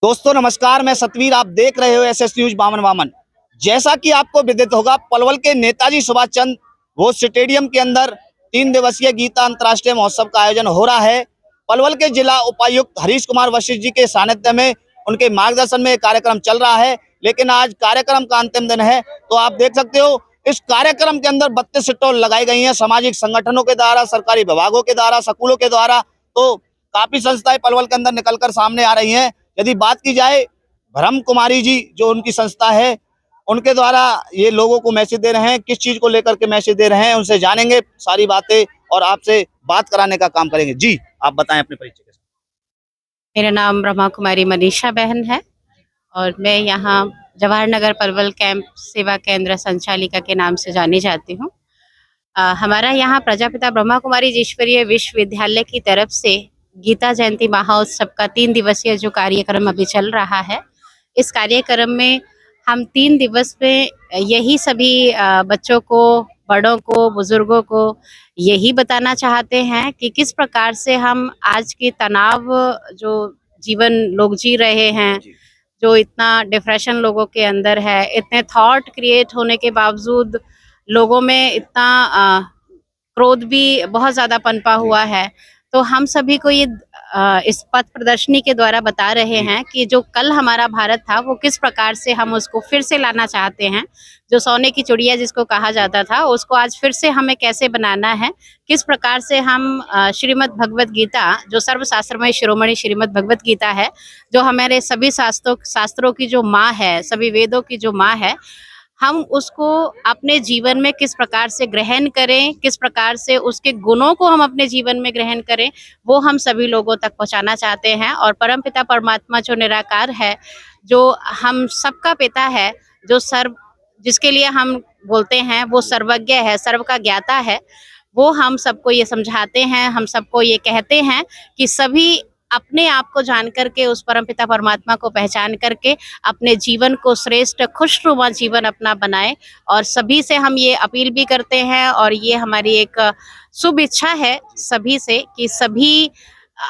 दोस्तों नमस्कार, मैं सतवीर। आप देख रहे हो एसएस न्यूज बामन वामन। जैसा कि आपको विदित होगा, पलवल के नेताजी सुभाष चंद्र बोस स्टेडियम के अंदर 3 दिवसीय गीता अंतर्राष्ट्रीय महोत्सव का आयोजन हो रहा है। पलवल के जिला उपायुक्त हरीश कुमार वशिष्ठ जी के सानिध्य में, उनके मार्गदर्शन में कार्यक्रम चल रहा है। लेकिन आज कार्यक्रम का अंतिम दिन है, तो आप देख सकते हो इस कार्यक्रम के अंदर 32 स्टॉल लगाई गई हैं सामाजिक संगठनों के द्वारा, सरकारी विभागों के द्वारा, स्कूलों के द्वारा। तो काफी संस्थाएं पलवल के अंदर निकलकर सामने आ रही हैं। यदि बात की जाए, ब्रह्म कुमारी जी जो उनकी संस्था है, उनके द्वारा ये लोगों को मैसेज दे रहे हैं। किस चीज को लेकर के मैसेज दे रहे हैं, उनसे जानेंगे सारी बातें और आपसे बात कराने का काम करेंगे। जी, आप बताएं अपने परिचय के साथ। मेरा नाम ब्रह्मा कुमारी मनीषा बहन है और मैं यहाँ जवाहर नगर पलवल कैंप सेवा केंद्र संचालिका के नाम से जानी जाती हूँ। हमारा यहाँ प्रजापिता ब्रह्मा कुमारी ईश्वरीय विश्वविद्यालय की तरफ से गीता जयंती महोत्सव का 3 दिवसीय जो कार्यक्रम अभी चल रहा है, इस कार्यक्रम में हम 3 दिवस में यही सभी बच्चों को, बड़ों को, बुजुर्गों को यही बताना चाहते हैं कि किस प्रकार से हम आज की तनाव जो जीवन लोग जी रहे हैं, जो इतना डिप्रेशन लोगों के अंदर है, इतने थॉट क्रिएट होने के बावजूद लोगों में इतना क्रोध भी बहुत ज़्यादा पनपा हुआ है। तो हम सभी को ये इस पथ प्रदर्शनी के द्वारा बता रहे हैं कि जो कल हमारा भारत था, वो किस प्रकार से हम उसको फिर से लाना चाहते हैं। जो सोने की चिड़िया जिसको कहा जाता था, उसको आज फिर से हमें कैसे बनाना है, किस प्रकार से हम श्रीमद् भगवत गीता, जो सर्वशास्त्रमय शिरोमणि श्रीमद् भगवत गीता है, जो हमारे सभी शास्त्रों की जो माँ है, सभी वेदों की जो माँ है, हम उसको अपने जीवन में किस प्रकार से ग्रहण करें, किस प्रकार से उसके गुणों को हम अपने जीवन में ग्रहण करें, वो हम सभी लोगों तक पहुंचाना चाहते हैं। और परमपिता परमात्मा जो निराकार है, जो हम सबका पिता है, जो जिसके लिए हम बोलते हैं वो सर्वज्ञ है, सर्व का ज्ञाता है, वो हम सबको ये समझाते हैं, हम सबको ये कहते हैं कि सभी अपने आप को जान करके, उस परमपिता परमात्मा को पहचान करके अपने जीवन को श्रेष्ठ खुशनुमा जीवन अपना बनाए। और सभी से हम ये अपील भी करते हैं और ये हमारी एक शुभ इच्छा है सभी से कि सभी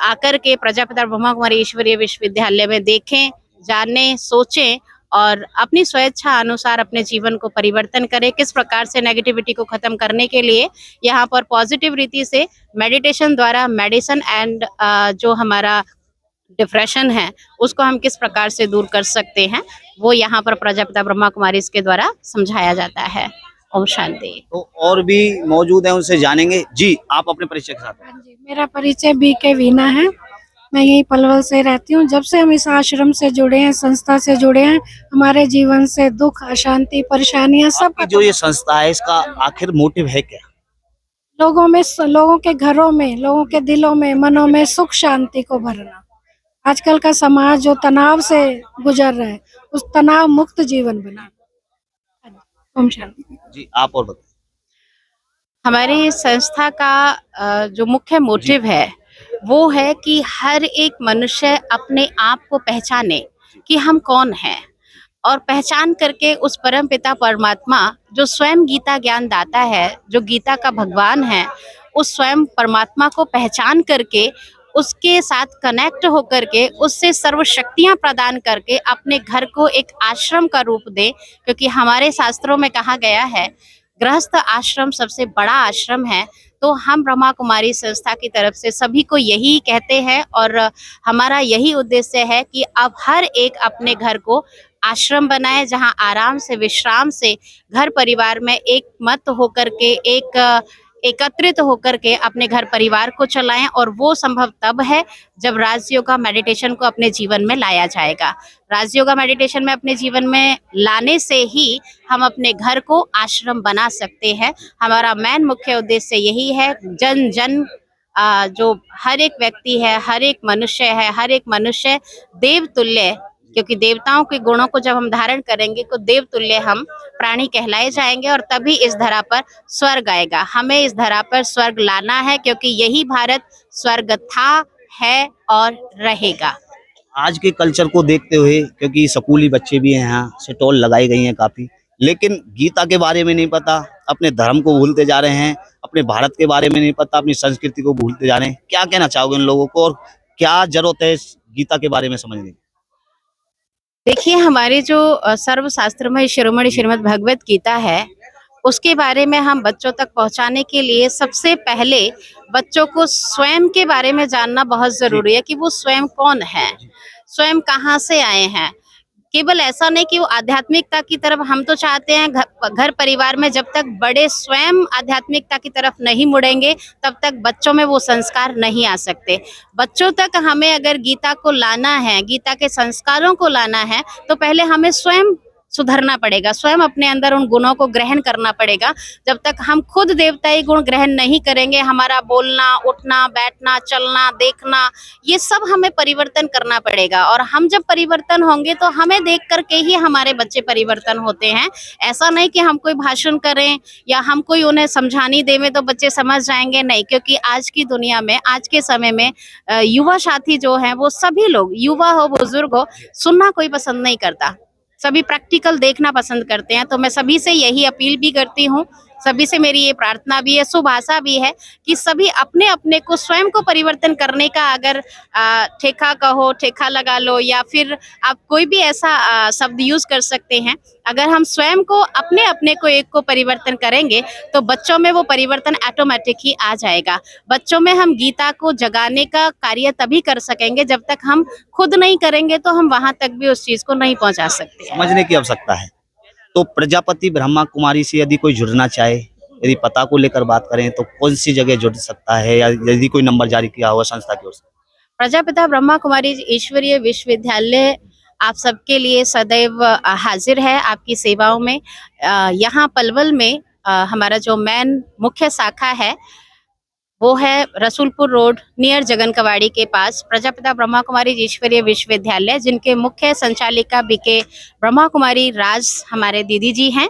आकर के प्रजापिता ब्रह्मा कुमारी ईश्वरीय विश्वविद्यालय में देखें, जानें, सोचें और अपनी स्वेच्छा अनुसार अपने जीवन को परिवर्तन करें। किस प्रकार से नेगेटिविटी को खत्म करने के लिए यहाँ पर पॉजिटिव रीति से मेडिटेशन द्वारा मेडिसिन एंड जो हमारा डिप्रेशन है, उसको हम किस प्रकार से दूर कर सकते हैं, वो यहाँ पर प्रजापिता ब्रह्मा कुमारी इसके द्वारा समझाया जाता है। ओम शांति। तो और भी मौजूद हैं, उनसे जानेंगे। जी, आप अपने परिचय के साथ। हाँ जी, मेरा परिचय बीके वीना है। मैं यही पलवल से रहती हूँ। जब से हम इस आश्रम से जुड़े हैं, संस्था से जुड़े हैं, हमारे जीवन से दुख, अशांति, परेशानियां सब जो ये संस्था है, इसका आखिर मोटिव है क्या? लोगों में, लोगों के घरों में, लोगों के दिलों में, मनों में सुख शांति को भरना। आजकल का समाज जो तनाव से गुजर रहा है, उस तनाव मुक्त जीवन बना। ओम शांति। जी, आप और बताइए। हमारी संस्था का जो मुख्य मोटिव है, वो है कि हर एक मनुष्य अपने आप को पहचाने कि हम कौन हैं, और पहचान करके उस परम पिता परमात्मा जो स्वयं गीता ज्ञान दाता है, जो गीता का भगवान है, उस स्वयं परमात्मा को पहचान करके, उसके साथ कनेक्ट होकर के, उससे सर्व शक्तियाँ प्रदान करके अपने घर को एक आश्रम का रूप दे। क्योंकि हमारे शास्त्रों में कहा गया है, गृहस्थ आश्रम सबसे बड़ा आश्रम है। तो हम ब्रह्मा कुमारी संस्था की तरफ से सभी को यही कहते हैं और हमारा यही उद्देश्य है कि अब हर एक अपने घर को आश्रम बनाए, जहां आराम से, विश्राम से घर परिवार में एक मत होकर के, एकत्रित होकर के अपने घर परिवार को चलाएं। और वो संभव तब है जब राजयोगा मेडिटेशन को अपने जीवन में लाया जाएगा। राजयोगा मेडिटेशन में अपने जीवन में लाने से ही हम अपने घर को आश्रम बना सकते हैं। हमारा मेन मुख्य उद्देश्य यही है। जन जन जो हर एक व्यक्ति है, हर एक मनुष्य है, हर एक मनुष्य देव तुल्य, क्योंकि देवताओं के गुणों को जब हम धारण करेंगे तो देव तुल्य हम प्राणी कहलाए जाएंगे और तभी इस धरा पर स्वर्ग आएगा। हमें इस धरा पर स्वर्ग लाना है, क्योंकि यही भारत स्वर्ग था, है और रहेगा। आज के कल्चर को देखते हुए, क्योंकि स्कूली बच्चे भी हैं, यहाँ स्टॉल लगाई गई हैं काफी, लेकिन गीता के बारे में नहीं पता, अपने धर्म को भूलते जा रहे हैं, अपने भारत के बारे में नहीं पता, अपनी संस्कृति को भूलते जा रहे हैं। क्या कहना चाहोगे इन लोगों को और क्या जरूरत है इस गीता के बारे में समझने की? देखिए, हमारे जो सर्वशास्त्रमय शिरोमणि श्रीमद् भगवत गीता है, उसके बारे में हम बच्चों तक पहुंचाने के लिए सबसे पहले बच्चों को स्वयं के बारे में जानना बहुत ज़रूरी है कि वो स्वयं कौन है, स्वयं कहाँ से आए हैं। केवल ऐसा नहीं कि वो आध्यात्मिकता की तरफ, हम तो चाहते हैं घर परिवार में जब तक बड़े स्वयं आध्यात्मिकता की तरफ नहीं मुड़ेंगे, तब तक बच्चों में वो संस्कार नहीं आ सकते। बच्चों तक हमें अगर गीता को लाना है, गीता के संस्कारों को लाना है, तो पहले हमें स्वयं सुधरना पड़ेगा, स्वयं अपने अंदर उन गुणों को ग्रहण करना पड़ेगा। जब तक हम खुद देवताई गुण ग्रहण नहीं करेंगे, हमारा बोलना, उठना, बैठना, चलना, देखना, ये सब हमें परिवर्तन करना पड़ेगा। और हम जब परिवर्तन होंगे तो हमें देख करके ही हमारे बच्चे परिवर्तन होते हैं। ऐसा नहीं कि हम कोई भाषण करें या हम कोई उन्हें समझानी देवें तो बच्चे समझ जाएंगे, नहीं। क्योंकि आज की दुनिया में, आज के समय में युवा साथी जो हैं वो सभी लोग, युवा हो बुजुर्ग हो, सुनना कोई पसंद नहीं करता, सभी प्रैक्टिकल देखना पसंद करते हैं। तो मैं सभी से यही अपील भी करती हूँ, सभी से मेरी ये प्रार्थना भी है, शुभाशा भी है कि सभी अपने अपने को, स्वयं को परिवर्तन करने का अगर ठेका कहो, ठेका लगा लो, या फिर आप कोई भी ऐसा शब्द यूज कर सकते हैं। अगर हम स्वयं को, अपने अपने को, एक को परिवर्तन करेंगे तो बच्चों में वो परिवर्तन ऑटोमेटिक ही आ जाएगा। बच्चों में हम गीता को जगाने का कार्य तभी कर सकेंगे जब तक हम खुद नहीं करेंगे, तो हम वहां तक भी उस चीज को नहीं पहुंचा सकते। समझने की आवश्यकता है। तो प्रजापति ब्रह्मा कुमारी से यदि कोई जुड़ना चाहे, यदि पता को लेकर बात करें तो कौन सी जगह जुड़ सकता है, या यदि कोई नंबर जारी किया हुआ संस्था की ओर से? प्रजापिता ब्रह्मा कुमारी ईश्वरीय विश्वविद्यालय आप सबके लिए सदैव हाजिर है आपकी सेवाओं में। यहाँ पलवल में हमारा जो मेन मुख्य शाखा है वो है रसूलपुर रोड नियर जगन कवाड़ी के पास प्रजापिता ब्रह्मा कुमारी ईश्वरीय विश्वविद्यालय, जिनके मुख्य संचालिका बीके ब्रह्मा कुमारी राज हमारे दीदी जी हैं।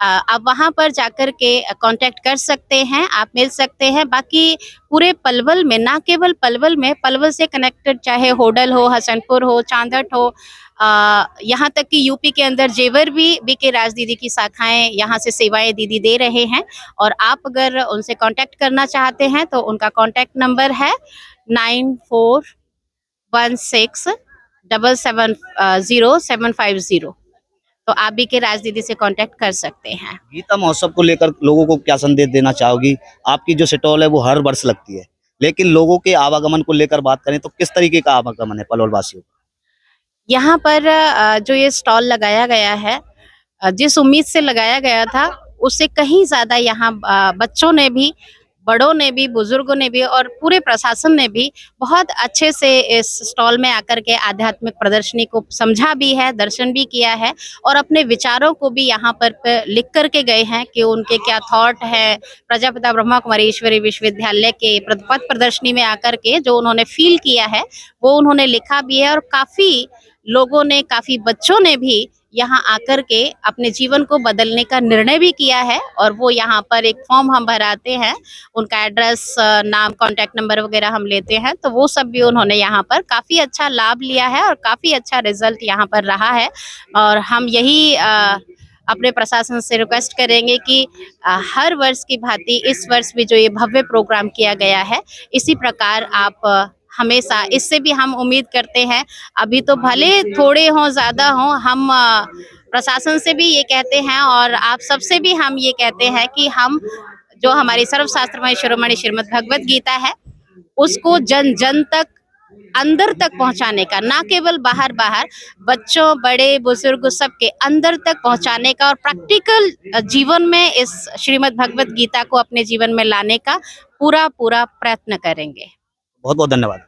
आप वहां पर जाकर के कांटेक्ट कर सकते हैं, आप मिल सकते हैं। बाकी पूरे पलवल में, ना केवल पलवल में, पलवल से कनेक्टेड चाहे होडल हो, हसनपुर हो, चांदट हो, यहाँ तक कि यूपी के अंदर जेवर भी बीके राज दीदी की शाखाएं, यहाँ से सेवाएं दीदी दे रहे हैं। और आप अगर उनसे कांटेक्ट करना चाहते हैं तो उनका कांटेक्ट नंबर है 9416770750। तो आप भी के राज दीदी से कांटेक्ट कर सकते हैं। गीता महोत्सव को लेकर लोगों को क्या संदेश देना चाहोगी? आपकी जो स्टॉल है वो हर वर्ष लगती है, लेकिन लोगों के आवागमन को लेकर बात करें तो किस तरीके का आवागमन है पलवल वासियों का? यहाँ पर जो ये स्टॉल लगाया गया है, जिस उम्मीद से लगाया गया था उससे कहीं ज्यादा यहाँ बच्चों ने भी, बड़ों ने भी, बुजुर्गों ने भी और पूरे प्रशासन ने भी बहुत अच्छे से इस स्टॉल में आकर के आध्यात्मिक प्रदर्शनी को समझा भी है, दर्शन भी किया है और अपने विचारों को भी यहाँ पर लिख करके गए हैं कि उनके क्या थॉट है प्रजापिता ब्रह्मा कुमारी ईश्वरीय विश्वविद्यालय के पथ प्रदर्शनी में आकर के जो उन्होंने फील किया है वो उन्होंने लिखा भी है। और काफी लोगों ने, काफी बच्चों ने भी यहाँ आकर के अपने जीवन को बदलने का निर्णय भी किया है। और वो यहाँ पर एक फॉर्म हम भराते हैं, उनका एड्रेस, नाम, कांटेक्ट नंबर वगैरह हम लेते हैं, तो वो सब भी उन्होंने यहाँ पर काफी अच्छा लाभ लिया है और काफी अच्छा रिजल्ट यहाँ पर रहा है। और हम यही अपने प्रशासन से रिक्वेस्ट करेंगे कि हर वर्ष की भांति इस वर्ष भी जो ये भव्य प्रोग्राम किया गया है, इसी प्रकार आप हमेशा, इससे भी हम उम्मीद करते हैं, अभी तो भले थोड़े हों, ज्यादा हों, हम प्रशासन से भी ये कहते हैं और आप सबसे भी हम ये कहते हैं कि हम जो हमारी सर्वशास्त्रमय शिरोमणि श्रीमद् भगवत गीता है उसको जन जन तक, अंदर तक पहुंचाने का, ना केवल बाहर बाहर, बच्चों, बड़े, बुजुर्ग सबके अंदर तक पहुंचाने का और प्रैक्टिकल जीवन में इस श्रीमद् भगवत गीता को अपने जीवन में लाने का पूरा पूरा प्रयत्न करेंगे। बहुत बहुत धन्यवाद। तो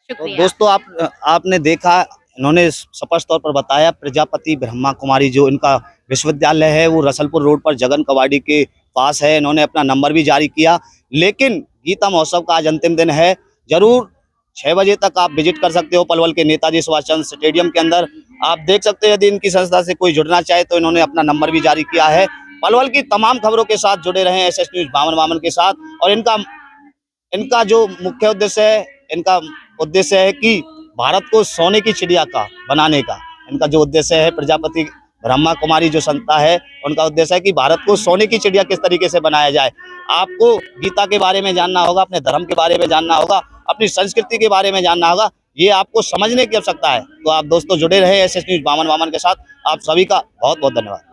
शुक्रिया। दोस्तों, आपने देखा, इन्होंने स्पष्ट तौर पर बताया, प्रजापति ब्रह्मा कुमारी जो इनका विश्वविद्यालय है वो रसलपुर रोड पर जगन कवाड़ी के पास है। इन्होंने अपना नंबर भी जारी किया, लेकिन गीता महोत्सव का आज अंतिम दिन है। जरूर 6 बजे तक आप विजिट कर सकते हो पलवल के नेताजी सुभाष चंद्र स्टेडियम के अंदर। आप देख सकते हैं, यदि इनकी संस्था से कोई जुड़ना चाहे तो इन्होंने अपना नंबर भी जारी किया है। पलवल की तमाम खबरों के साथ जुड़े रहे SS न्यूज बामन वामन के साथ। और इनका जो मुख्य उद्देश्य है, इनका उद्देश्य है कि भारत को सोने की चिड़िया का बनाने का इनका जो उद्देश्य है। प्रजापति ब्रह्मा कुमारी जो संस्था है उनका उद्देश्य है कि भारत को सोने की चिड़िया किस तरीके से बनाया जाए। आपको गीता के बारे में जानना होगा, अपने धर्म के बारे में जानना होगा, अपनी संस्कृति के बारे में जानना होगा, ये आपको समझने की आवश्यकता है। तो आप दोस्तों जुड़े रहे SS न्यूज बामन वामन के साथ। आप सभी का बहुत बहुत धन्यवाद।